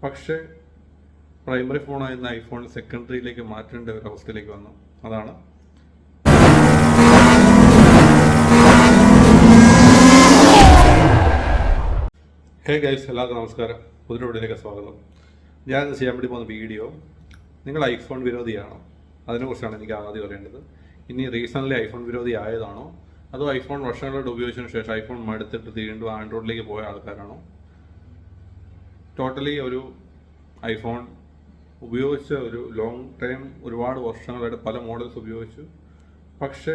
പക്ഷേ primary ഫോണായിരുന്ന iPhone സെക്കൻഡറിയിലേക്ക് മാറ്റേണ്ട ഒരു അവസ്ഥയിലേക്ക് വന്നു. അതാണ് ഹേ ഗൈസ്, എല്ലാവർക്കും നമസ്കാരം. പുതിയ വീഡിയോയിലേക്ക് സ്വാഗതം. ഞാൻ ചെയ്യാൻ വേണ്ടി പോകുന്ന വീഡിയോ, നിങ്ങൾ ഐഫോൺ വിരോധിയാണോ? അതിനെക്കുറിച്ചാണ് എനിക്ക് ആദ്യം അറിയേണ്ടത്. ഇനി റീസെൻ്റ്ലി ഐഫോൺ വിരോധി ആയതാണോ, അതോ ഐഫോൺ വർഷങ്ങളോട് ഉപയോഗിച്ചതിന് ശേഷം ഐഫോൺ മടുത്തിട്ട് വീണ്ടും ആൻഡ്രോയിഡിലേക്ക് പോയ ആൾക്കാരാണോ? ടോട്ടലി ഒരു ഐഫോൺ ഉപയോഗിച്ച ഒരു ലോങ് ടൈം, ഒരുപാട് വർഷങ്ങളായിട്ട് പല മോഡൽസ് ഉപയോഗിച്ചു. പക്ഷേ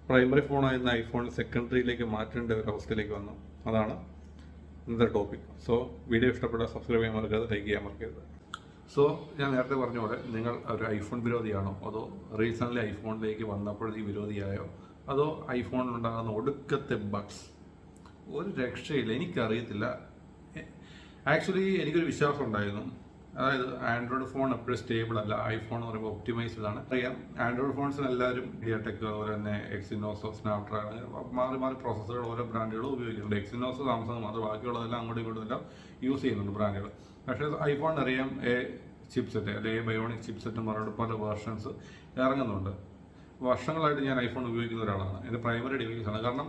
പ്രൈമറി ഫോണായിരുന്ന ഐഫോൺ സെക്കൻഡറിയിലേക്ക് മാറ്റേണ്ട ഒരു അവസ്ഥയിലേക്ക് വന്നു. അതാണ് ഇന്നത്തെ ടോപ്പിക്. സോ വീഡിയോ ഇഷ്ടപ്പെട്ടാൽ സബ്സ്ക്രൈബ് ചെയ്യാൻ മറക്കരുത്, ലൈക്ക് ചെയ്യാൻ മറക്കരുത്. സോ ഞാൻ നേരത്തെ പറഞ്ഞ പോലെ, നിങ്ങൾ ഒരു ഐഫോൺ വിരോധിയാണോ, അതോ റീസെൻ്റ്ലി ഐഫോണിലേക്ക് വന്നപ്പോഴത്തേക്ക് വിരോധിയായോ, അതോ ഐഫോണിലുണ്ടാകുന്ന ഒടുക്കത്തെ ബഗ്സ് ഒരു രക്ഷയില്ല? എനിക്കറിയത്തില്ല. ആക്ച്വലി എനിക്കൊരു വിശ്വാസം ഉണ്ടായിരുന്നു, അതായത് ആൻഡ്രോയിഡ് ഫോൺ എപ്പോഴും സ്റ്റേബിൾ അല്ല, ഐഫോൺ എന്ന് പറയുമ്പോൾ ഒപ്റ്റിമൈസ്ഡ് ആണ്. അറിയാം, ആൻഡ്രോയിഡ് ഫോൺസിന് എല്ലാവരും MediaTek, അതുപോലെ തന്നെ എക്സിനോസോ, സ്നാപ്ഡ്രാഗൺ, മാറി മാറി പ്രോസസ്സറുകൾ ഓരോ ബ്രാൻഡുകളും ഉപയോഗിക്കുന്നുണ്ട്. എക്സിനോസോ, സാംസങ് മാത്രം, ബാക്കിയുള്ളതെല്ലാം അങ്ങോട്ടും ഇങ്ങോട്ടും എല്ലാം യൂസ് ചെയ്യുന്നുണ്ട് ബ്രാൻഡുകൾ. പക്ഷേ ഐഫോൺ അറിയാം, ചിപ്സെറ്റ് അല്ലെങ്കിൽ ബയോണിക് ചിപ്സെറ്റ് എന്ന് പറഞ്ഞിട്ട് പല വേർഷൻസ് ഇറങ്ങുന്നുണ്ട്. വർഷങ്ങളായിട്ട് ഞാൻ ഐഫോൺ ഉപയോഗിക്കുന്ന ഒരാളാണ്. എൻ്റെ പ്രൈമറി ഡിവൈസ് ആണ്. കാരണം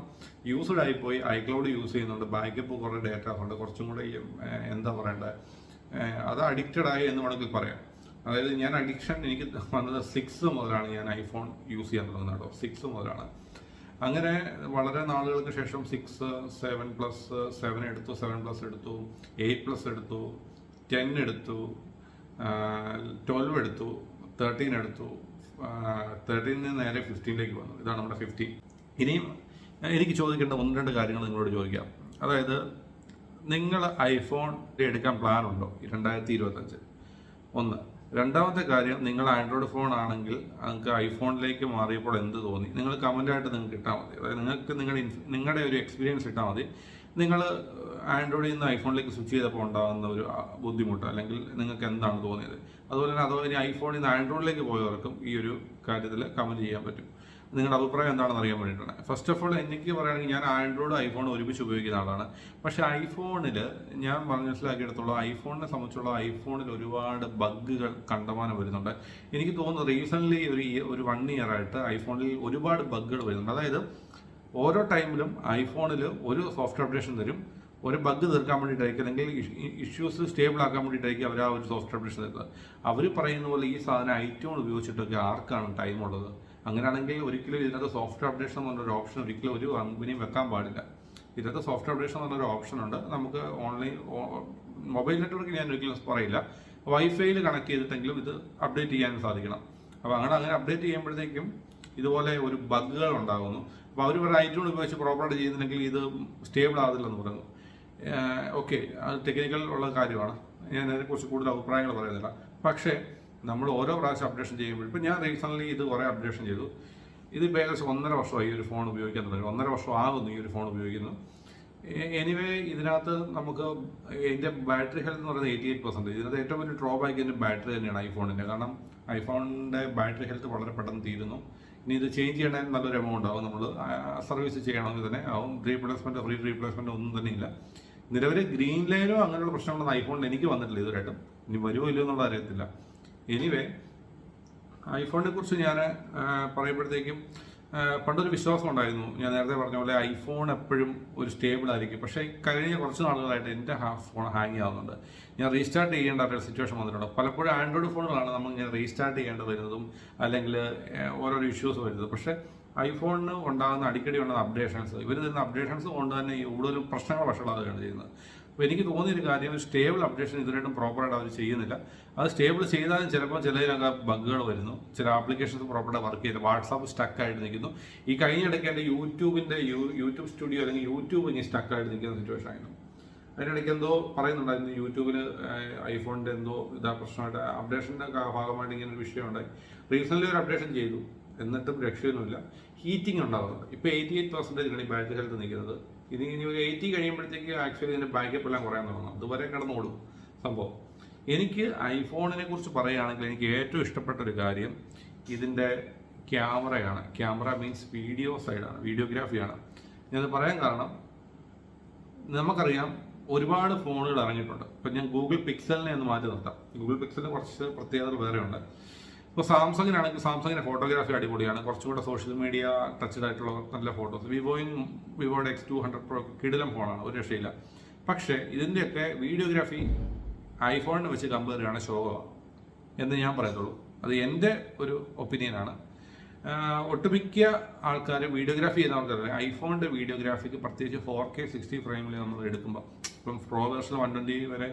യൂസ്ഡ് ആയിപ്പോയി. ഐക്ലൗഡ് യൂസ് ചെയ്യുന്നുണ്ട്, ബാക്കപ്പ് കുറേ ഡേറ്റാസ് ഉണ്ട്, കുറച്ചും കൂടെ എന്താ പറയേണ്ടത്, അത് അഡിക്റ്റഡ് ആയി എന്ന് വേണമെങ്കിൽ പറയാം. അതായത് ഞാൻ അഡിക്ഷൻ എനിക്ക് വന്നത് 6 മുതലാണ് ഞാൻ ഐഫോൺ യൂസ് ചെയ്യാൻ തുടങ്ങുന്നത് കേട്ടോ. 6 മുതലാണ്. അങ്ങനെ വളരെ നാളുകൾക്ക് ശേഷം 6, 7 എടുത്തു, 7 എടുത്തു, 8 എടുത്തു, 10 എടുത്തു, 12 എടുത്തു, 13 എടുത്തു, 13 നേരെ 15ലേക്ക് വന്നു. ഇതാണ് നമ്മുടെ 15. ഇനിയും എനിക്ക് ചോദിക്കേണ്ട 1-2 കാര്യങ്ങൾ നിങ്ങളോട് ചോദിക്കാം. അതായത്, നിങ്ങൾ ഐഫോൺ എടുക്കാൻ പ്ലാൻ ഉണ്ടോ 2025? ഒന്ന്. രണ്ടാമത്തെ കാര്യം, നിങ്ങൾ ആൻഡ്രോയിഡ് ഫോൺ ആണെങ്കിൽ നിങ്ങൾക്ക് ഐഫോണിലേക്ക് മാറിയപ്പോൾ എന്ത് തോന്നി? നിങ്ങൾ കമൻ്റായിട്ട് നിങ്ങൾക്ക് ഇട്ടാൽ മതി. അതായത് നിങ്ങൾക്ക് നിങ്ങളുടെ ഒരു എക്സ്പീരിയൻസ് ഇട്ടാൽ മതി. നിങ്ങൾ ആൻഡ്രോയിഡിൽ നിന്ന് ഐഫോണിലേക്ക് സ്വിച്ച് ചെയ്തപ്പോൾ ഉണ്ടാകുന്ന ഒരു ബുദ്ധിമുട്ട്, അല്ലെങ്കിൽ നിങ്ങൾക്ക് എന്താണ് തോന്നിയത്? അതുപോലെ തന്നെ ഇനി ഐഫോണിൽ നിന്ന് ആൻഡ്രോയിഡിലേക്ക് പോയവർക്കും ഈ ഒരു കാര്യത്തിൽ കമൻറ്റ് ചെയ്യാൻ പറ്റും. നിങ്ങളുടെ അഭിപ്രായം എന്താണെന്ന് അറിയാൻ വേണ്ടിയിട്ടാണ്. ഫസ്റ്റ് ഓഫ് ഓൾ, എനിക്ക് പറയുകയാണെങ്കിൽ ഞാൻ ആൻഡ്രോയിഡ് ഐഫോൺ ഒരുമിച്ച് ഉപയോഗിക്കുന്ന ആളാണ്. പക്ഷേ ഐഫോണിൽ ഞാൻ മനസ്സിലാക്കിയെടുത്തോളം, ഐഫോണിനെ സംബന്ധിച്ചുള്ള ഐഫോണിൽ ഒരുപാട് ബഗ്ഗുകൾ കണ്ടമാനം വരുന്നുണ്ട്. എനിക്ക് തോന്നുന്നു റീസെൻ്റ്ലി ഒരു 1 ഇയർ ആയിട്ട് ഐഫോണിൽ ഒരുപാട് ബഗ്ഗുകൾ വരുന്നുണ്ട്. അതായത് ഓരോ ടൈമിലും ഐഫോണിൽ ഒരു സോഫ്റ്റ്വെയർ അപ്ഡേഷൻ തരും, ഒരു ബഗ് തീർക്കാൻ വേണ്ടിയിട്ടായിരിക്കും, അല്ലെങ്കിൽ ഇഷ്യൂസ് സ്റ്റേബിൾ ആക്കാൻ വേണ്ടിയിട്ടായിരിക്കും അവർ ആ ഒരു സോഫ്റ്റ്വെയർ അപ്ഡേഷൻ തരുന്നത്. അവർ പറയുന്ന പോലെ ഈ സാധനം ഐറ്റോൺ ഉപയോഗിച്ചിട്ടൊക്കെ ആർക്കാണ് ടൈമുള്ളത്? അങ്ങനെയാണെങ്കിൽ ഒരിക്കലും ഇതിനകത്ത് സോഫ്റ്റ്വെയർ അപ്ഡേഷൻ എന്ന് പറഞ്ഞൊരു ഓപ്ഷൻ ഒരിക്കലും ഒരു കമ്പനിയും വെക്കാൻ പാടില്ല. ഇതിനകത്ത് സോഫ്റ്റ്വെയർ അപ്ഡേഷൻ എന്ന് പറഞ്ഞൊരു ഓപ്ഷൻ ഉണ്ട്. നമുക്ക് ഓൺലൈൻ മൊബൈൽ നെറ്റ്വർക്ക് ഞാൻ ഒരിക്കലും പറയില്ല, വൈഫൈയിൽ കണക്ട് ചെയ്തിട്ടെങ്കിലും ഇത് അപ്ഡേറ്റ് ചെയ്യാൻ സാധിക്കണം. അപ്പോൾ അങ്ങനെ അപ്ഡേറ്റ് ചെയ്യുമ്പോഴത്തേക്കും ഇതുപോലെ ഒരു ബഗ്ഗുകൾ ഉണ്ടാകുന്നു. അപ്പോൾ അവർ ഒരു ഐറ്റോൺ ഉപയോഗിച്ച് പ്രോപ്പറായിട്ട് ചെയ്യുന്നുണ്ടെങ്കിൽ ഇത് സ്റ്റേബിൾ ആകത്തില്ലെന്ന് പറയുന്നു. ഓക്കെ, അത് ടെക്നിക്കൽ ഉള്ള കാര്യമാണ്, ഞാൻ അതിനെക്കുറിച്ച് കൂടുതൽ അഭിപ്രായങ്ങൾ പറയുന്നില്ല. പക്ഷേ നമ്മൾ ഓരോ പ്രാവശ്യം അപ്ഡേഷൻ ചെയ്യുമ്പോൾ, ഇപ്പോൾ ഞാൻ റീസെൻ്റ്ലി ഇത് കുറേ അപ്ഡേഷൻ ചെയ്തു. ഇത് ഏകദേശം 1.5 വർഷമായി ഈ ഒരു ഫോൺ ഉപയോഗിക്കാൻ തുടങ്ങി. 1.5 വർഷം ആകുന്നു ഈ ഒരു ഫോൺ ഉപയോഗിക്കുന്നു. എനിവേ, ഇതിനകത്ത് നമുക്ക് ഇതിൻ്റെ ബാറ്ററി ഹെൽത്ത് എന്ന് പറയുന്നത് 88%. ഇതിനകത്ത് ഏറ്റവും വലിയ ഡ്രോബാക്ക് ഇതിൻ്റെ ബാറ്ററി തന്നെയാണ് ഐഫോണിൻ്റെ. കാരണം ഐഫോണിൻ്റെ ബാറ്ററി ഹെൽത്ത് വളരെ പെട്ടെന്ന് തീരുന്നു. ഇനി ഇത് ചേഞ്ച് ചെയ്യണമെങ്കിൽ നല്ലൊരു എമൗണ്ട് ആവും. നമ്മൾ സർവീസ് ചെയ്യണമെങ്കിൽ തന്നെ ആവും. ഫ്രീ റീപ്ലേസ്മെൻറ്റ് ഒന്നും തന്നെ ഇല്ല. നിലവിൽ ഗ്രീൻ ലൈനോ അങ്ങനെയുള്ള പ്രശ്നങ്ങളൊന്നും ഐഫോണിൽ എനിക്ക് വന്നിട്ടില്ല ഇതുവരെയായിട്ടും. ഇനി വരുമോ ഇല്ലയോ എന്നുള്ള അറിയത്തില്ല. എനിവേ, ഐഫോണിനെ കുറിച്ച് ഞാൻ പറയുമ്പോഴത്തേക്കും പണ്ടൊരു വിശ്വാസം ഉണ്ടായിരുന്നു. ഞാൻ നേരത്തെ പറഞ്ഞ പോലെ ഐഫോൺ എപ്പോഴും ഒരു സ്റ്റേബിൾ ആയിരിക്കും. പക്ഷേ കഴിഞ്ഞ കുറച്ച് നാളുകളായിട്ട് എൻ്റെ ഫോൺ ഹാങ് ആവുന്നുണ്ട്. ഞാൻ റീസ്റ്റാർട്ട് ചെയ്യേണ്ട ഒരു സിറ്റുവേഷൻ വന്നിട്ടുണ്ട്. പലപ്പോഴും ആൻഡ്രോയിഡ് ഫോണുകളാണ് നമ്മൾ ഇങ്ങനെ റീസ്റ്റാർട്ട് ചെയ്യേണ്ടി വരുന്നതും, അല്ലെങ്കിൽ ഓരോരോ ഇഷ്യൂസ് വരുന്നത്. പക്ഷേ ഐഫോണിന് ഉണ്ടാകുന്ന അടിക്കടി ഉണ്ടാകുന്ന അപ്ഡേഷൻസ്, ഇവർ തരുന്ന അപ്ഡേഷൻസ് കൊണ്ട് തന്നെ കൂടുതൽ പ്രശ്നങ്ങൾ വഷളാകുകയാണ് ചെയ്യുന്നത്. അപ്പോൾ എനിക്ക് തോന്നിയൊരു കാര്യം, ഒരു സ്റ്റേബിൾ അപ്ഡേഷൻ ഇതുവരെയായിട്ടും പ്രോപ്പറായിട്ട് അവർ ചെയ്യുന്നില്ല. അത് സ്റ്റേബിൾ ചെയ്താലും ചിലപ്പോൾ ചിലതിനൊക്കെ ബഗ്ഗുകൾ വരുന്നു, ചില ആപ്ലിക്കേഷൻസ് പ്രോപ്പറായിട്ട് വർക്ക് ചെയ്യില്ല, വാട്സാപ്പ് സ്റ്റക്കായിട്ട് നിൽക്കുന്നു. ഈ കഴിഞ്ഞിടയ്ക്ക് എൻ്റെ യൂട്യൂബ് സ്റ്റുഡിയോ അല്ലെങ്കിൽ യൂട്യൂബ് ഇനി സ്റ്റക്കായിട്ട് നിൽക്കുന്ന സിറ്റുവേഷൻ ആയിരുന്നു. അതിനിടയ്ക്ക് എന്തോ പറയുന്നുണ്ടായിരുന്നു, യൂട്യൂബിൽ ഐഫോണിൻ്റെ എന്തോ പ്രശ്നമായിട്ട് അപ്ഡേഷൻ്റെ ഭാഗമായിട്ട് ഇങ്ങനെ ഒരു വിഷയം ഉണ്ടായി. റീസെൻ്റ്ലി ഒരു അപ്ഡേഷൻ ചെയ്തു, എന്നിട്ടും രക്ഷയൊന്നുമില്ല. ഹീറ്റിംഗ് ഉണ്ടാകുന്നുണ്ട്. ഇപ്പോൾ 88% ഈ ബാറ്ററി ഹെൽത്ത് നിൽക്കുന്നത്. ഇനി ഒരു 80 കഴിയുമ്പോഴത്തേക്ക് ആക്ച്വലി ഇതിൻ്റെ ബാക്കപ്പ് എല്ലാം കുറയാൻ തുടങ്ങും. അതുവരെ കിടന്നോടും സംഭവം. എനിക്ക് ഐഫോണിനെ കുറിച്ച് പറയുകയാണെങ്കിൽ എനിക്ക് ഏറ്റവും ഇഷ്ടപ്പെട്ട ഒരു കാര്യം ഇതിൻ്റെ ക്യാമറയാണ്. ക്യാമറ മീൻസ് വീഡിയോ സൈഡാണ്, വീഡിയോഗ്രാഫിയാണ്. ഞാനത് പറയാൻ കാരണം, നമുക്കറിയാം ഒരുപാട് ഫോണുകൾ ഇറങ്ങിയിട്ടുണ്ട്. ഇപ്പം ഞാൻ ഗൂഗിൾ പിക്സലിനെ ഒന്ന് മാറ്റി നിർത്താം. ഗൂഗിൾ പിക്സലിന് കുറച്ച് പ്രത്യേകതകൾ വേറെ ഉണ്ട്. ഇപ്പോൾ സാംസങ്ങിനാണെങ്കിൽ സാംസങ്ങിൻ്റെ ഫോട്ടോഗ്രാഫി അടിപൊളിയാണ്, കുറച്ചുകൂടെ സോഷ്യൽ മീഡിയ ടച്ചഡ് ആയിട്ടുള്ള നല്ല ഫോട്ടോസ്. വിവോയുടെ X200 Pro കിടിലം ഫോണാണ്, ഒരു രക്ഷയില്ല. പക്ഷേ ഇതിൻ്റെയൊക്കെ വീഡിയോഗ്രാഫി ഐഫോണിനെ വെച്ച് കമ്പയർ ചെയ്യുകയാണ് ശോകമാണ് എന്ന് ഞാൻ പറയത്തുള്ളൂ. അത് എൻ്റെ ഒരു ഒപ്പീനിയനാണ്. ഒട്ടുമിക്ക ആൾക്കാർ വീഡിയോഗ്രാഫി ചെയ്യുന്നവർക്കറിയാം ഐഫോണിൻ്റെ വീഡിയോഗ്രാഫിക്ക് പ്രത്യേകിച്ച് 4K 60 ഫ്രെയിമിൽ നമ്മൾ എടുക്കുമ്പോൾ, ഇപ്പം പ്രോ വേർഷൻ 120 വരെ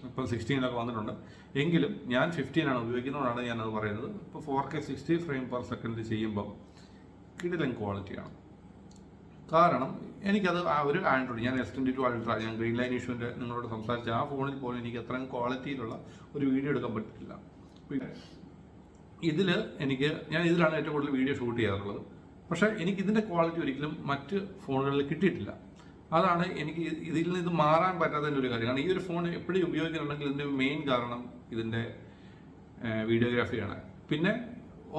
ഇപ്പം 16 വന്നിട്ടുണ്ട്. എങ്കിലും ഞാൻ 15 ഉപയോഗിക്കുന്നതുകൊണ്ടാണ് ഞാനത് പറയുന്നത്. ഇപ്പോൾ 4K 60 ഫ്രെയിം പെർ സെക്കൻഡ് ചെയ്യുമ്പം കിടിലൻ ക്വാളിറ്റിയാണ്. കാരണം എനിക്കത് ഒരു ആൻഡ്രോയിഡ്, ഞാൻ S22 Ultra, ഞാൻ ഗ്രീൻ ലൈൻ ഇഷ്യൂവിൻ്റെ നിങ്ങളോട് സംസാരിച്ച ആ ഫോണിൽ പോലും എനിക്ക് അത്രയും ക്വാളിറ്റിയിലുള്ള ഒരു വീഡിയോ എടുക്കാൻ പറ്റില്ല. ഞാൻ ഇതിലാണ് ഏറ്റവും കൂടുതൽ വീഡിയോ ഷൂട്ട് ചെയ്യാറുള്ളത്. പക്ഷേ എനിക്ക് ഇതിൻ്റെ ക്വാളിറ്റി ഒരിക്കലും മറ്റ് ഫോണുകളിൽ കിട്ടിയിട്ടില്ല. അതാണ് എനിക്ക് ഇതിൽ നിന്ന് ഇത് മാറാൻ പറ്റാത്തതിൻ്റെ ഒരു കാര്യം. കാരണം ഈ ഒരു ഫോൺ എപ്പോഴും ഉപയോഗിക്കുന്നുണ്ടെങ്കിൽ ഇതിൻ്റെ മെയിൻ കാരണം ഇതിൻ്റെ വീഡിയോഗ്രാഫിയാണ്. പിന്നെ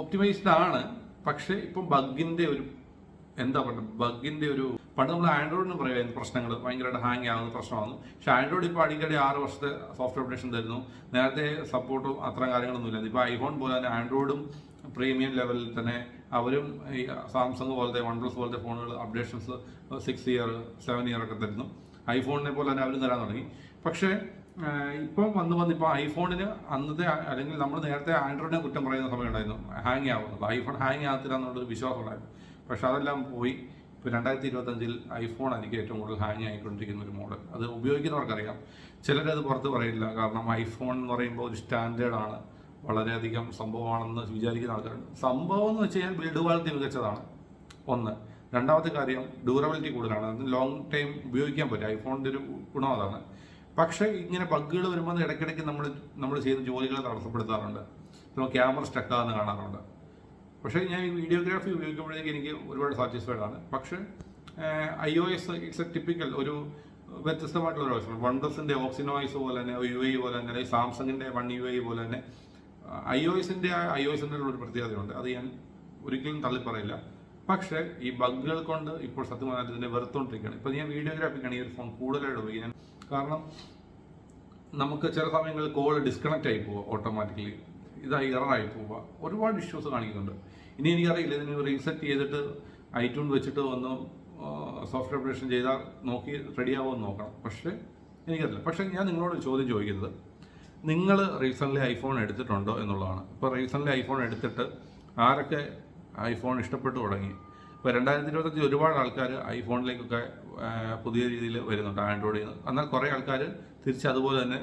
ഓപ്റ്റിമൈസ്ഡ് ആണ്, പക്ഷേ ഇപ്പം ബഗ്ഗിൻ്റെ ഒരു പണ്ട് നമ്മൾ ആൻഡ്രോയിഡിന് പറയുമായിരുന്നു പ്രശ്നങ്ങൾ, ഭയങ്കരമായിട്ട് ഹാങ് ആവുന്ന പ്രശ്നമാകുന്നു. പക്ഷേ ആൻഡ്രോയിഡ് ഇപ്പോൾ അടിക്കടി 6 വർഷത്തെ സോഫ്റ്റ്വെയർ അപ്ഡേഷൻ തരുന്നു. നേരത്തെ സപ്പോർട്ടും അത്ര കാര്യങ്ങളൊന്നും ഇല്ല. ഇപ്പോൾ ഐഫോൺ പോലെ തന്നെ ആൻഡ്രോയിഡും പ്രീമിയം ലെവലിൽ തന്നെ അവരും ഈ സാംസങ് പോലത്തെ OnePlus പോലത്തെ ഫോണുകൾ അപ്ഡേഷൻസ് 6 ഇയർ 7 ഇയർ ഒക്കെ തരുന്നു. ഐഫോണിനെ പോലെ തന്നെ അവരും തരാൻ തുടങ്ങി. പക്ഷേ ഇപ്പം ഇപ്പോൾ ഐഫോണിന് അന്നത്തെ അല്ലെങ്കിൽ നമ്മൾ നേരത്തെ ആൻഡ്രോയിഡിനെ കുറ്റം പറയുന്ന സമയം ഉണ്ടായിരുന്നു, ഹാങ് ആവുന്നത്. ഐഫോൺ ഹാങ് ആകത്തില്ല എന്നുള്ളൊരു വിശ്വാസം ഉണ്ടായിരുന്നു. പക്ഷെ അതെല്ലാം പോയി. ഇപ്പോൾ 2025 ഐഫോൺ എനിക്ക് ഏറ്റവും കൂടുതൽ ഹാങ് ആയിക്കൊണ്ടിരിക്കുന്ന ഒരു മോഡൽ. അത് ഉപയോഗിക്കുന്നവർക്കറിയാം. ചിലരത് പുറത്ത് പറയില്ല. കാരണം ഐഫോൺ എന്ന് പറയുമ്പോൾ ഒരു സ്റ്റാൻഡേർഡാണ്, വളരെയധികം സംഭവമാണെന്ന് വിചാരിക്കുന്ന ആൾക്കാരുണ്ട്. സംഭവം എന്ന് വെച്ച് കഴിഞ്ഞാൽ ബിൽഡ് ക്വാളിറ്റി മികച്ചതാണ് ഒന്ന്. രണ്ടാമത്തെ കാര്യം ഡ്യൂറബിലിറ്റി കൂടുതലാണ്, അത് ലോങ് ടൈം ഉപയോഗിക്കാൻ പറ്റും. ഐഫോണിൻ്റെ ഒരു ഗുണം അതാണ്. പക്ഷേ ഇങ്ങനെ ബഗ്ഗുകൾ വരുമ്പോൾ ഇടയ്ക്കിടയ്ക്ക് നമ്മൾ ചെയ്ത ജോലികളെ തടസ്സപ്പെടുത്താറുണ്ട്. ഇപ്പോൾ ക്യാമറ സ്റ്റക്കാന്ന് കാണാറുണ്ട്. പക്ഷേ ഞാൻ ഈ വീഡിയോഗ്രാഫി ഉപയോഗിക്കുമ്പോഴേക്ക് എനിക്ക് ഒരുപാട് സാറ്റിസ്ഫൈഡ് ആണ്. പക്ഷേ iOS ഇറ്റ്സ് എ ടിപ്പിക്കൽ ഒരു വ്യത്യസ്തമായിട്ടുള്ള ഒരു ഓപ്ഷൻ. വൺപ്ലസിൻ്റെ ഓക്സിനോയ്സ് പോലെ തന്നെ UI പോലെ തന്നെ, അല്ലെങ്കിൽ സാംസങ്ങിൻ്റെ One UI പോലെ തന്നെ iOSൻ്റെ ഒരു പ്രത്യേകതയുണ്ട്. അത് ഞാൻ ഒരിക്കലും തള്ളിപ്പറയില്ല. പക്ഷേ ഈ ബഗ്ഗുകൾ കൊണ്ട് ഇപ്പോൾ സത്യം പറഞ്ഞാൽ ഇതിനെ വെറുത്തുകൊണ്ടിരിക്കുകയാണ്. ഇപ്പോൾ ഞാൻ വീഡിയോഗ്രാഫിക്കാണ് ഈ ഒരു ഫോൺ കൂടുതലായിട്ട് ഉപയോഗിക്കുന്നത്. കാരണം നമുക്ക് ചില സമയങ്ങളിൽ കോൾ ഡിസ്കണക്റ്റ് ആയി പോവുക, ഓട്ടോമാറ്റിക്കലി ഇററായി പോവുക, ഒരുപാട് ഇഷ്യൂസ് കാണിക്കുന്നുണ്ട്. ഇനി എനിക്കറിയില്ല, ഇതിന് റീസെറ്റ് ചെയ്തിട്ട് iTunes വെച്ചിട്ട് ഒന്ന് സോഫ്റ്റ്വെയർ അപ്ഡേഷൻ ചെയ്താൽ നോക്കി റെഡിയാവുമെന്ന് നോക്കണം. പക്ഷേ എനിക്കറിയില്ല. പക്ഷേ ഞാൻ നിങ്ങളോട് ചോദ്യം ചോദിക്കുന്നത്, നിങ്ങൾ റീസെൻ്റ്ലി ഐഫോൺ എടുത്തിട്ടുണ്ടോ എന്നുള്ളതാണ്. ഇപ്പോൾ റീസെൻ്റ്ലി ഐഫോൺ എടുത്തിട്ട് ആരൊക്കെ ഐഫോൺ ഇഷ്ടപ്പെട്ടു തുടങ്ങി? ഇപ്പോൾ 2025 ഒരുപാട് ആൾക്കാർ ഐഫോണിലേക്കൊക്കെ പുതിയ രീതിയിൽ വരുന്നുണ്ട്, ആൻഡ്രോയിഡിൽ നിന്ന്. എന്നാൽ കുറേ ആൾക്കാർ അതുപോലെ തന്നെ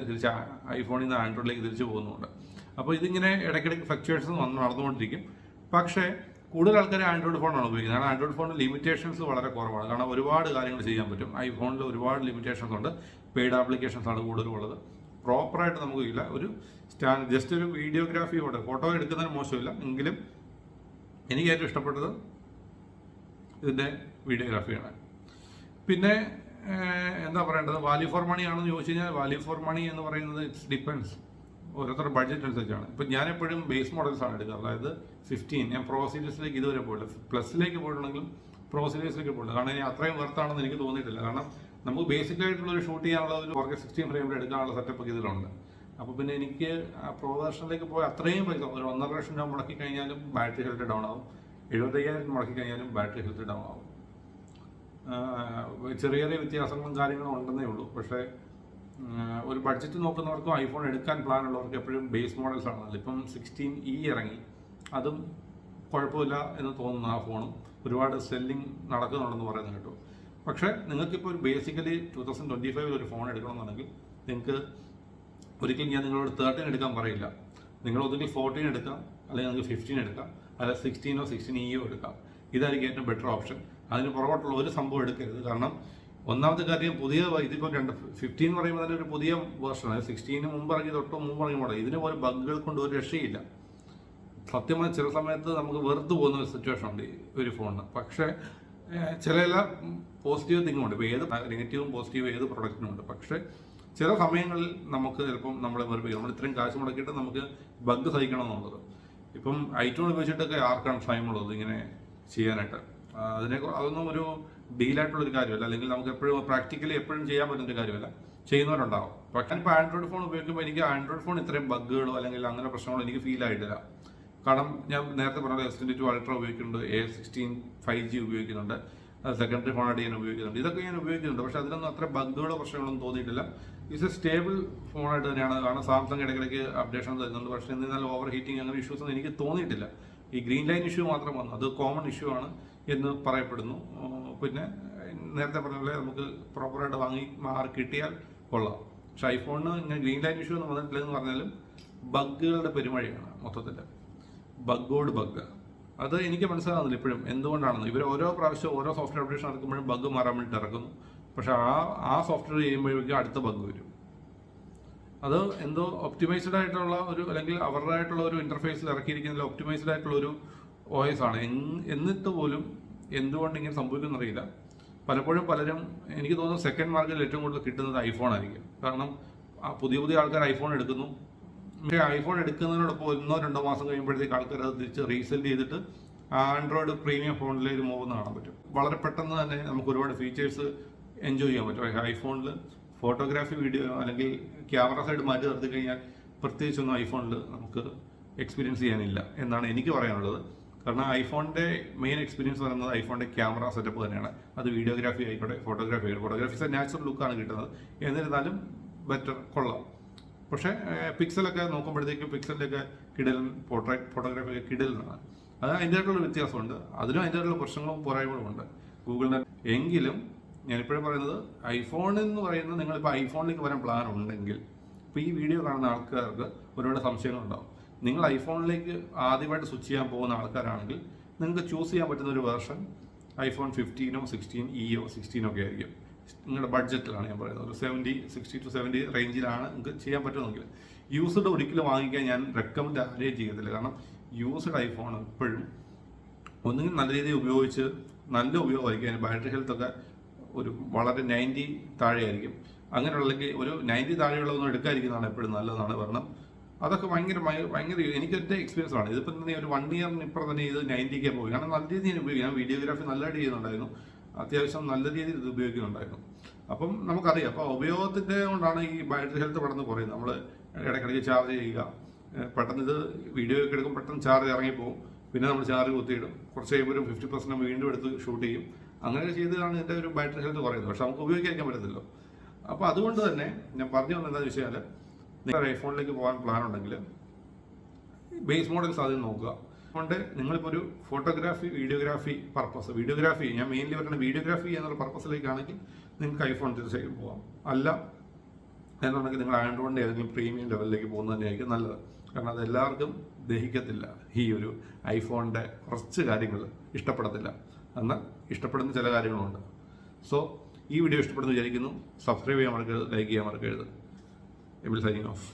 ഐഫോണിൽ നിന്ന് ആൻഡ്രോയിഡിലേക്ക് തിരിച്ചു പോകുന്നുണ്ട്. അപ്പോൾ ഇതിങ്ങനെ ഇടയ്ക്കിടയ്ക്ക് ഫ്ലക്ച്വേഷൻസ് നടന്നുകൊണ്ടിരിക്കും. പക്ഷേ കൂടുതൽ ആൾക്കാർ ആൻഡ്രോയിഡ് ഫോണാണ് ഉപയോഗിക്കുന്നത്. കാരണം ആൻഡ്രോയിഡ് ഫോണിൽ ലിമിറ്റേഷൻസ് വളരെ കുറവാണ്. കാരണം ഒരുപാട് കാര്യങ്ങൾ ചെയ്യാൻ പറ്റും. ഐഫോണിൽ ഒരുപാട് ലിമിറ്റേഷൻസ് ഉണ്ട്. പെയ്ഡ് ആപ്ലിക്കേഷൻസ് ആണ് കൂടുതലുള്ളത്. പ്രോപ്പറായിട്ട് നമുക്കില്ല. ഒരു ജസ്റ്റ് ഒരു വീഡിയോഗ്രാഫിയോടെ ഫോട്ടോ എടുക്കുന്നതിന് മോശമില്ല. എങ്കിലും എനിക്ക് ഏറ്റവും ഇഷ്ടപ്പെട്ടത് ഇതിൻ്റെ വീഡിയോഗ്രാഫിയാണ്. പിന്നെ എന്താ പറയേണ്ടത്, വാല്യൂ ഫോർ മണി ആണെന്ന് ചോദിച്ചു കഴിഞ്ഞാൽ വാല്യൂ ഫോർ മണി എന്ന് പറയുന്നത് ഇറ്റ്സ് ഡിപ്പെൻസ്, ഓരോരുത്തരുടെ ബഡ്ജറ്റ് അനുസരിച്ചാണ്. ഇപ്പം ഞാൻ എപ്പോഴും ബേസ് മോഡൽസാണ് എടുക്കുക. അതായത് 15. ഞാൻ പ്രോ സീരീസിലേക്ക് ഇതുവരെ പോയിട്ടില്ല. പ്ലസിലേക്ക് പോയിട്ടുണ്ടെങ്കിലും പ്രോ സീരീസിലേക്ക് പോയിട്ടില്ല. കാരണം ഇനി അത്രയും വെർത്താണെന്ന് എനിക്ക് തോന്നിയിട്ടില്ല. കാരണം നമുക്ക് ബേസിക്കായിട്ടുള്ളൊരു ഷൂട്ട് ചെയ്യാനുള്ള ഒരു 4K 60 ഫ്രെയിമിൽ എടുക്കാനുള്ള സെറ്റപ്പ് ഇതിലുണ്ട്. അപ്പോൾ പിന്നെ എനിക്ക് പ്രോ വെർഷനിലേക്ക് പോയി അത്രയും പൈസ, ഒരു 1.5 ലക്ഷം രൂപ മുടക്കി കഴിഞ്ഞാലും ബാറ്ററി ഹെൽത്ത് ഡൗൺ ആവും. 75,000 മുടക്കി കഴിഞ്ഞാലും ബാറ്ററി ഹെൽത്ത് ഡൗൺ ആവും. ചെറിയ ചെറിയ വ്യത്യാസങ്ങളും കാര്യങ്ങളും ഉണ്ടെന്നേ ഉള്ളൂ. പക്ഷേ ഒരു ബഡ്ജറ്റ് നോക്കുന്നവർക്കും ഐഫോൺ എടുക്കാൻ പ്ലാൻ ഉള്ളവർക്ക് എപ്പോഴും ബേസ് മോഡൽസ് ആണ് നല്ലത്. ഇപ്പം 16E ഇറങ്ങി, അതും കുഴപ്പമില്ല എന്ന് തോന്നുന്നു. ആ ഫോണും ഒരുപാട് സെല്ലിംഗ് നടക്കുന്നുണ്ടെന്ന് പറയുന്നത് കേട്ടു. പക്ഷേ നിങ്ങൾക്കിപ്പോൾ ഒരു ബേസിക്കലി 2025 ഒരു ഫോൺ എടുക്കണമെന്നുണ്ടെങ്കിൽ നിങ്ങൾക്ക് ഒരിക്കലും ഞാൻ നിങ്ങളോട് 13 എടുക്കാൻ പറയില്ല. നിങ്ങൾ ഒന്നുകിൽ 14 എടുക്കാം, അല്ലെങ്കിൽ നിങ്ങൾക്ക് 15 എടുക്കാം, അല്ല 16 16E എടുക്കാം. ഇതായിരിക്കും ഏറ്റവും ബെറ്റർ ഓപ്ഷൻ. അതിന് പുറകോട്ടുള്ള ഒരു സംഭവം എടുക്കരുത്. കാരണം ഒന്നാമത്തെ കാര്യം ഇതിപ്പോൾ 15 എന്ന് പറയുമ്പോൾ തന്നെ ഒരു പുതിയ വേർഷനാണ്. 16 മുമ്പ് ഇറങ്ങി മുമ്പ് ഇറങ്ങി മോഡൽ. ഇതിന് പോലെ ബഗ്ഗുകൾ കൊണ്ട് ഒരു രക്ഷയില്ല. സത്യമായി ചില സമയത്ത് നമുക്ക് വെറുതെ പോകുന്ന ഒരു സിറ്റുവേഷൻ ഉണ്ട് ഒരു ഫോണിന്. പക്ഷേ ചില പോസിറ്റീവ് തിങ്ങുണ്ട്. ഇപ്പോൾ ഏത് നെഗറ്റീവും പോസിറ്റീവും ഏത് പ്രൊഡക്റ്റിനും ഉണ്ട്. പക്ഷേ ചില സമയങ്ങളിൽ നമുക്ക് ചിലപ്പം നമ്മളെ വെറുതെ നമ്മൾ ഇത്രയും കാശ് മുടക്കിയിട്ട് നമുക്ക് ബഗ് സഹിക്കണം എന്നുള്ളത്. ഇപ്പം iTunes ഉപയോഗിച്ചിട്ടൊക്കെ ആർക്കാണ് ടൈമുള്ളത് ഇങ്ങനെ ചെയ്യാനായിട്ട്? അതൊന്നും ഒരു ഡീലായിട്ടുള്ളൊരു കാര്യമല്ല, അല്ലെങ്കിൽ നമുക്ക് എപ്പോഴും പ്രാക്ടിക്കലി എപ്പോഴും ചെയ്യാൻ പറ്റുന്നൊരു കാര്യമല്ല. ചെയ്യുന്നവരുണ്ടാവും. പക്ഷേ ഇപ്പോൾ ആൻഡ്രോയിഡ് ഫോൺ ഉപയോഗിക്കുമ്പോൾ എനിക്ക് ആൻഡ്രോയിഡ് ഫോൺ ഇത്രയും ബഗ്ഗുകളോ അല്ലെങ്കിൽ അങ്ങനെ പ്രശ്നങ്ങളോ എനിക്ക് ഫീൽ ആയിട്ടില്ല. കാരണം ഞാൻ നേരത്തെ പറഞ്ഞ S22 അൾട്ര ഉപയോഗിക്കുന്നുണ്ട്, A16 5G ഉപയോഗിക്കുന്നുണ്ട്, സെക്കൻഡറി ഫോണായിട്ട് ഞാൻ ഉപയോഗിക്കുന്നുണ്ട്. ഇതൊക്കെ ഞാൻ ഉപയോഗിക്കുന്നുണ്ട്. പക്ഷേ അതിലൊന്നും അത്ര ബഗ്ഗുകളോ പ്രശ്നങ്ങളൊന്നും തോന്നിയിട്ടില്ല. ഇറ്റ്സ് എ സ്റ്റേബിൾ ഫോണായിട്ട് തന്നെയാണ്. കാരണം സാംസങ് ഇടയ്ക്കിടയ്ക്ക് അപ്ഡേഷൻ തരുന്നുണ്ട്. പക്ഷേ എന്നിരുന്നാലും ഓവർ ഹീറ്റിംഗ് അങ്ങനെ ഇഷ്യൂസ് ഒന്നും എനിക്ക് തോന്നിയിട്ടില്ല. ഈ ഗ്രീൻ ലൈൻ ഇഷ്യൂ മാത്രം വന്നു, അത് കോമൺ ഇഷ്യൂ ആണ് എന്ന് പറയപ്പെടുന്നു. പിന്നെ നേരത്തെ പറഞ്ഞ പോലെ നമുക്ക് പ്രോപ്പറായിട്ട് മാറി കിട്ടിയാൽ കൊള്ളാം. പക്ഷെ ഐഫോണിന് ഇങ്ങനെ ഗ്രീൻ ലൈൻ ഇഷ്യൂ ഒന്നും വന്നിട്ടില്ലെന്ന് പറഞ്ഞാലും ബഗ്ഗുകളുടെ പെരുമഴയാണ് മൊത്തത്തിൽ. ബഗ്ഗോട് ബഗ്ഗ്. അത് എനിക്ക് മനസ്സിലാകുന്നില്ല ഇപ്പോഴും എന്തുകൊണ്ടാണെന്ന്. ഇവർ ഓരോ പ്രാവശ്യം ഓരോ സോഫ്റ്റ്വെയർ അപ്ഡേഷൻ ഇറക്കുമ്പോഴും ബഗ്ഗ് മാറാൻ വേണ്ടിയിട്ട് ഇറക്കുന്നു. പക്ഷെ ആ സോഫ്റ്റ്വെയർ ചെയ്യുമ്പോഴേക്കും അടുത്ത ബഗ്ഗ് വരും. അത് എന്തോ ഒപ്റ്റിമൈസ്ഡ് ആയിട്ടുള്ള ഒരു അല്ലെങ്കിൽ അവരുടേതായിട്ടുള്ള ഒരു ഇന്റർഫേസിൽ ഇറക്കിയിരിക്കുന്നതിൽ ഒപ്റ്റിമൈസ്ഡ് ആയിട്ടുള്ള ഒരു OS ആണ്. എന്നിട്ട് പോലും എന്തുകൊണ്ട് ഇങ്ങനെ സംഭവിക്കുന്നറിയില്ല. പലപ്പോഴും പലരും എനിക്ക് തോന്നുന്നു സെക്കൻഡ് മാർക്കറ്റിൽ ഏറ്റവും കൂടുതൽ കിട്ടുന്നത് ഐഫോൺ ആയിരിക്കും. കാരണം പുതിയ ആൾക്കാർ ഐഫോൺ എടുക്കുന്നു. പക്ഷേ ഐഫോൺ എടുക്കുന്നതിനോടൊപ്പം 1-2 മാസം കഴിയുമ്പോഴത്തേക്ക് ആൾക്കാർ അത് തിരിച്ച് റീസെല് ചെയ്തിട്ട് ആൻഡ്രോയിഡ് പ്രീമിയം ഫോണിലേക്ക് മൂവ്ന്ന് കാണാൻ പറ്റും. വളരെ പെട്ടെന്ന് തന്നെ നമുക്ക് ഒരുപാട് ഫീച്ചേഴ്സ് എൻജോയ് ചെയ്യാൻ പറ്റും. ഐഫോണിൽ ഫോട്ടോഗ്രാഫി, വീഡിയോ അല്ലെങ്കിൽ ക്യാമറ സൈഡ് മാറ്റി നിർത്തി കഴിഞ്ഞാൽ പ്രത്യേകിച്ചൊന്നും ഐഫോണിൽ നമുക്ക് എക്സ്പീരിയൻസ് ചെയ്യാനില്ല എന്നാണ് എനിക്ക് പറയാനുള്ളത്. കാരണം ഐഫോണിൻ്റെ മെയിൻ എക്സ്പീരിയൻസ് പറയുന്നത് ഐഫോണിൻ്റെ ക്യാമറ സെറ്റപ്പ് തന്നെയാണ്. അത് വീഡിയോഗ്രാഫി ആയിക്കോട്ടെ, ഫോട്ടോഗ്രാഫി ആയിക്കോട്ടെ. ഫോട്ടോഗ്രാഫി നാച്ചുറൽ ലുക്കാണ് കിട്ടുന്നത്. എന്നിരുന്നാലും ബെറ്റർ, കൊള്ളാം. പക്ഷേ പിക്സലൊക്കെ നോക്കുമ്പോഴത്തേക്കും പിക്സലിൻ്റെയൊക്കെ കിടലൻ ഫോട്ടോഗ്രാഫി ഒക്കെ കിടലാണ്. അത് അതിൻ്റെതായിട്ടുള്ള വ്യത്യാസമുണ്ട്. അതിനും അതിൻ്റെതായിട്ടുള്ള പ്രശ്നങ്ങളും പോരായ്മകളും ഉണ്ട് ഗൂഗിളിന്. എങ്കിലും ഞാനിപ്പോഴും പറയുന്നത് ഐഫോൺ എന്ന് പറയുന്നത് നിങ്ങളിപ്പോൾ ഐഫോണിലേക്ക് വരാൻ പ്ലാൻ ഉണ്ടെങ്കിൽ, ഇപ്പോൾ ഈ വീഡിയോ കാണുന്ന ആൾക്കാർക്ക് ഒരുപാട് സംശയങ്ങളുണ്ടാവും. നിങ്ങൾ ഐഫോണിലേക്ക് ആദ്യമായിട്ട് സ്വിച്ച് ചെയ്യാൻ പോകുന്ന ആൾക്കാരാണെങ്കിൽ നിങ്ങൾക്ക് ചൂസ് ചെയ്യാൻ പറ്റുന്ന ഒരു വേർഷൻ iPhone 15 16 16 ഒക്കെ ആയിരിക്കും. നിങ്ങളുടെ ബഡ്ജറ്റിലാണ് ഞാൻ പറയുന്നത്. ഒരു 60 to 70 റേഞ്ചിലാണ് നിങ്ങൾക്ക് ചെയ്യാൻ പറ്റുമെങ്കിൽ യൂസ്ഡ് ഒരിക്കലും വാങ്ങിക്കാൻ ഞാൻ റെക്കമെൻഡ് ആരെയും ചെയ്യത്തില്ല. കാരണം യൂസ്ഡ് ഐഫോൺ എപ്പോഴും ഒന്നുകിൽ നല്ല രീതിയിൽ ഉപയോഗിച്ച് നല്ല ഉപയോഗമായിരിക്കും. അതിന് ബാറ്ററി ഹെൽത്ത് ഒക്കെ ഒരു വളരെ 90 താഴെയായിരിക്കും. അങ്ങനെയുള്ളെങ്കിൽ ഒരു 90 താഴെയുള്ളതൊന്നും എടുക്കാതിരിക്കുന്നതാണ് എപ്പോഴും നല്ലതാണ്. കാരണം അതൊക്കെ ഭയങ്കര എനിക്ക് ഒറ്റ എക്സ്പീരിയൻസ് ആണ്. ഇതിപ്പോൾ തന്നെ ഒരു 1 ഇയറിന് ഇപ്പം തന്നെ ഇത് 90K പോയി. കാരണം നല്ല രീതിയിൽ ഉപയോഗിക്കും. ഞാൻ വീഡിയോഗ്രാഫി നല്ലതായിട്ട് ചെയ്യുന്നുണ്ടായിരുന്നു, അത്യാവശ്യം നല്ല രീതിയിൽ ഇത് ഉപയോഗിക്കുന്നുണ്ടായിരുന്നു. അപ്പം നമുക്കറിയാം. അപ്പോൾ ഉപയോഗത്തിൻ്റെ കൊണ്ടാണ് ഈ ബാറ്ററി ഹെൽത്ത് പെട്ടെന്ന് കുറയുന്നത്. നമ്മൾ ഇടയ്ക്കിടയ്ക്ക് ചാർജ് ചെയ്യുക, പെട്ടെന്ന് ഇത് വീഡിയോ ഒക്കെ എടുക്കും, പെട്ടെന്ന് ചാർജ് ഇറങ്ങിപ്പോവും. പിന്നെ നമ്മൾ ചാർജ് കുത്തിയിടും, കുറച്ച് കഴിയുമ്പോൾ ഒരു 50% വീണ്ടും എടുത്ത് ഷൂട്ട് ചെയ്യും. അങ്ങനെയൊക്കെ ചെയ്തതാണ് ഇതിൻ്റെ ഒരു ബാറ്ററി ഹെൽത്ത് കുറയുന്നത്. പക്ഷെ നമുക്ക് ഉപയോഗിക്കാൻ പറ്റത്തില്ലോ. അപ്പോൾ അതുകൊണ്ട് തന്നെ ഞാൻ പറഞ്ഞു വന്നത് എന്താണെന്ന് വെച്ചാൽ, നിങ്ങൾ ഐഫോണിലേക്ക് പോകാൻ പ്ലാൻ ഉണ്ടെങ്കിൽ ബേസ് മോഡൽസ് ആദ്യം നോക്കുക. അതുകൊണ്ട് നിങ്ങളിപ്പോൾ ഒരു ഫോട്ടോഗ്രാഫി, വീഡിയോഗ്രാഫി ഞാൻ മെയിൻലി പറയുന്നത് വീഡിയോഗ്രാഫി എന്നുള്ള പർപ്പസിലേക്കാണെങ്കിൽ നിങ്ങൾക്ക് ഐഫോൺ തീർച്ചയായും പോകാം. അല്ല എന്നുണ്ടെങ്കിൽ നിങ്ങൾ ആൻഡ്രോയിഡിൻ്റെ ഏതെങ്കിലും പ്രീമിയം ലെവലിലേക്ക് പോകുന്നത് തന്നെയായിരിക്കും നല്ലത്. കാരണം അത് എല്ലാവർക്കും ദഹിക്കത്തില്ല. ഈ ഒരു ഐഫോണിൻ്റെ കുറച്ച് കാര്യങ്ങൾ ഇഷ്ടപ്പെടത്തില്ല, എന്നാൽ ഇഷ്ടപ്പെടുന്ന ചില കാര്യങ്ങളുണ്ട്. സോ ഈ വീഡിയോ ഇഷ്ടപ്പെടുന്നു വിചാരിക്കുന്നു. സബ്സ്ക്രൈബ് ചെയ്യാൻ മറക്കരുത്, ലൈക്ക് ചെയ്യാൻ മറക്കരുത്. എബിൽ സൈനിങ് ഓഫ്.